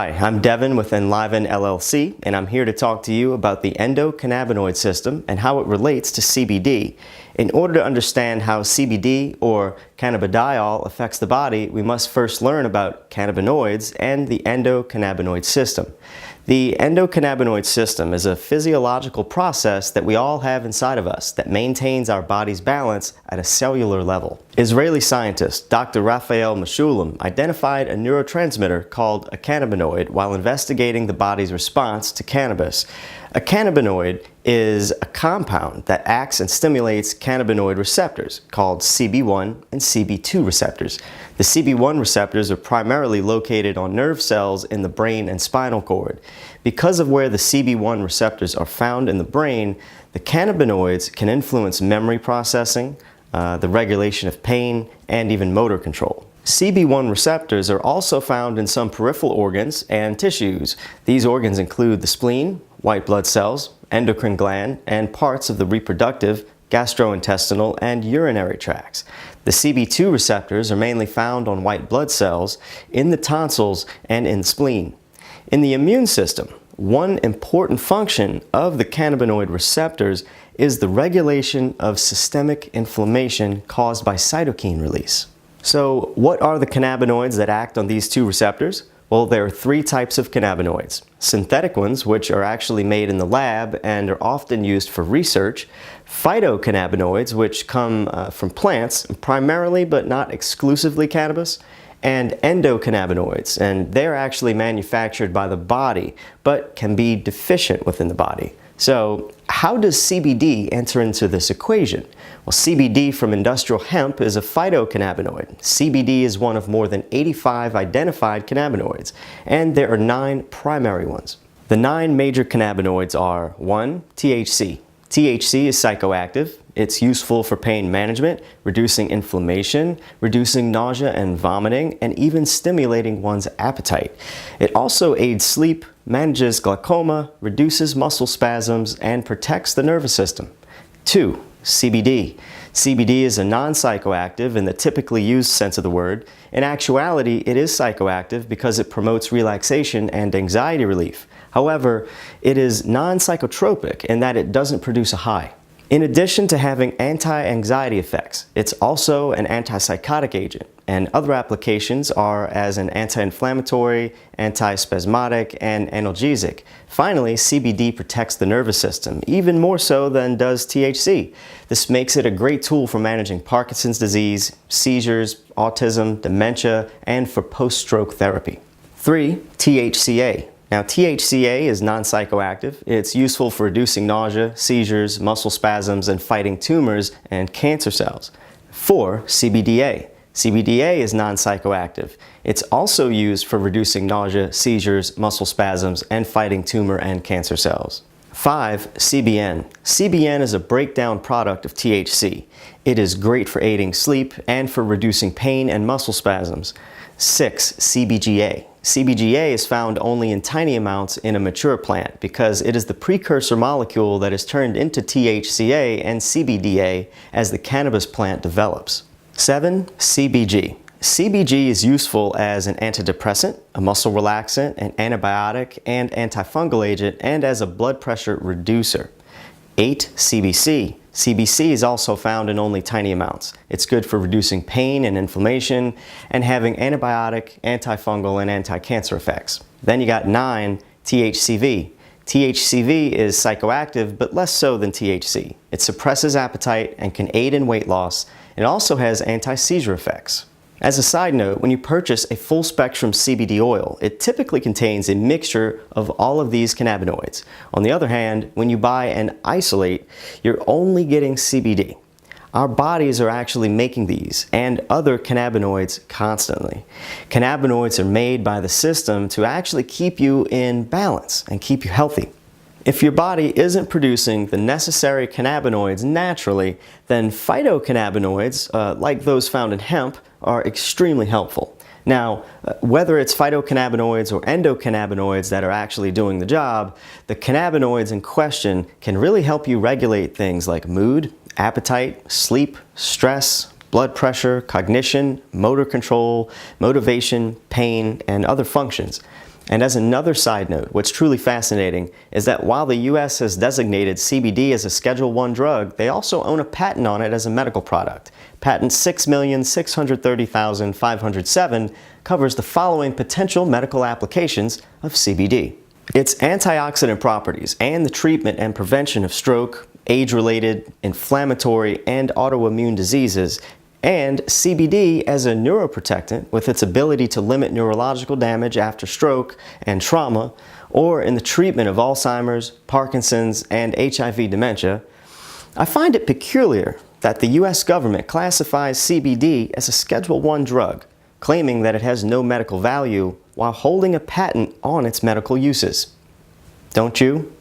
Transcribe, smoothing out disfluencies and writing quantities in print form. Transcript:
Hi, I'm Devin with Enliven LLC, and I'm here to talk to you about the endocannabinoid system and how it relates to CBD. In order to understand how CBD, or cannabidiol, affects the body, we must first learn about cannabinoids and the endocannabinoid system. The endocannabinoid system is a physiological process that we all have inside of us that maintains our body's balance at a cellular level. Israeli scientist Dr. Raphael Mechoulam identified a neurotransmitter called a cannabinoid while investigating the body's response to cannabis. A cannabinoid is a compound that acts and stimulates cannabinoid receptors called CB1 and CB2 receptors. The CB1 receptors are primarily located on nerve cells in the brain and spinal cord. Because of where the CB1 receptors are found in the brain, the cannabinoids can influence memory processing, the regulation of pain, and even motor control. CB1 receptors are also found in some peripheral organs and tissues. These organs include the spleen, white blood cells, endocrine gland, and parts of the reproductive, gastrointestinal, and urinary tracts. The CB2 receptors are mainly found on white blood cells, in the tonsils, and in the spleen. In the immune system, one important function of the cannabinoid receptors is the regulation of systemic inflammation caused by cytokine release. So, what are the cannabinoids that act on these two receptors? Well, there are three types of cannabinoids. Synthetic ones, which are actually made in the lab and are often used for research. Phytocannabinoids, which come from plants, primarily but not exclusively cannabis. And endocannabinoids, and they're actually manufactured by the body, but can be deficient within the body. So, how does CBD enter into this equation? Well, CBD from industrial hemp is a phytocannabinoid. CBD is one of more than 85 identified cannabinoids, and there are 9 primary ones. The 9 major cannabinoids are 1. THC. THC is psychoactive. It's useful for pain management, reducing inflammation, reducing nausea and vomiting, and even stimulating one's appetite. It also aids sleep, manages glaucoma, reduces muscle spasms, and protects the nervous system. 2. CBD. CBD is a non-psychoactive in the typically used sense of the word. In actuality, it is psychoactive because it promotes relaxation and anxiety relief. However, it is non-psychotropic in that it doesn't produce a high. In addition to having anti-anxiety effects, it's also an antipsychotic agent, and other applications are as an anti-inflammatory, antispasmodic, and analgesic. Finally, CBD protects the nervous system, even more so than does THC. This makes it a great tool for managing Parkinson's disease, seizures, autism, dementia, and for post-stroke therapy. 3. THCA. Now, THCA is non-psychoactive. It's useful for reducing nausea, seizures, muscle spasms, and fighting tumors and cancer cells. 4. CBDA. CBDA is non-psychoactive. It's also used for reducing nausea, seizures, muscle spasms, and fighting tumor and cancer cells. 5. CBN. CBN is a breakdown product of THC. It is great for aiding sleep and for reducing pain and muscle spasms. 6. CBGA. CBGA is found only in tiny amounts in a mature plant because it is the precursor molecule that is turned into THCA and CBDA as the cannabis plant develops. 7. CBG. CBG is useful as an antidepressant, a muscle relaxant, an antibiotic, and antifungal agent, and as a blood pressure reducer. 8. CBC. CBC is also found in only tiny amounts. It's good for reducing pain and inflammation and having antibiotic, antifungal, and anti-cancer effects. Then you got 9. THCV. THCV is psychoactive, but less so than THC. It suppresses appetite and can aid in weight loss. It also has anti-seizure effects. As a side note, when you purchase a full-spectrum CBD oil, it typically contains a mixture of all of these cannabinoids. On the other hand, when you buy an isolate, you're only getting CBD. Our bodies are actually making these and other cannabinoids constantly. Cannabinoids are made by the system to actually keep you in balance and keep you healthy. If your body isn't producing the necessary cannabinoids naturally, then phytocannabinoids, like those found in hemp, are extremely helpful. Now, whether it's phytocannabinoids or endocannabinoids that are actually doing the job, the cannabinoids in question can really help you regulate things like mood, appetite, sleep, stress, blood pressure, cognition, motor control, motivation, pain, and other functions. And as another side note, what's truly fascinating is that while the US has designated CBD as a Schedule I drug, they also own a patent on it as a medical product. Patent 6,630,507 covers the following potential medical applications of CBD. Its antioxidant properties and the treatment and prevention of stroke, age-related, inflammatory, and autoimmune diseases, and CBD as a neuroprotectant with its ability to limit neurological damage after stroke and trauma, or in the treatment of Alzheimer's, Parkinson's, and HIV dementia. I find it peculiar that the US government classifies CBD as a Schedule I drug, claiming that it has no medical value while holding a patent on its medical uses. Don't you?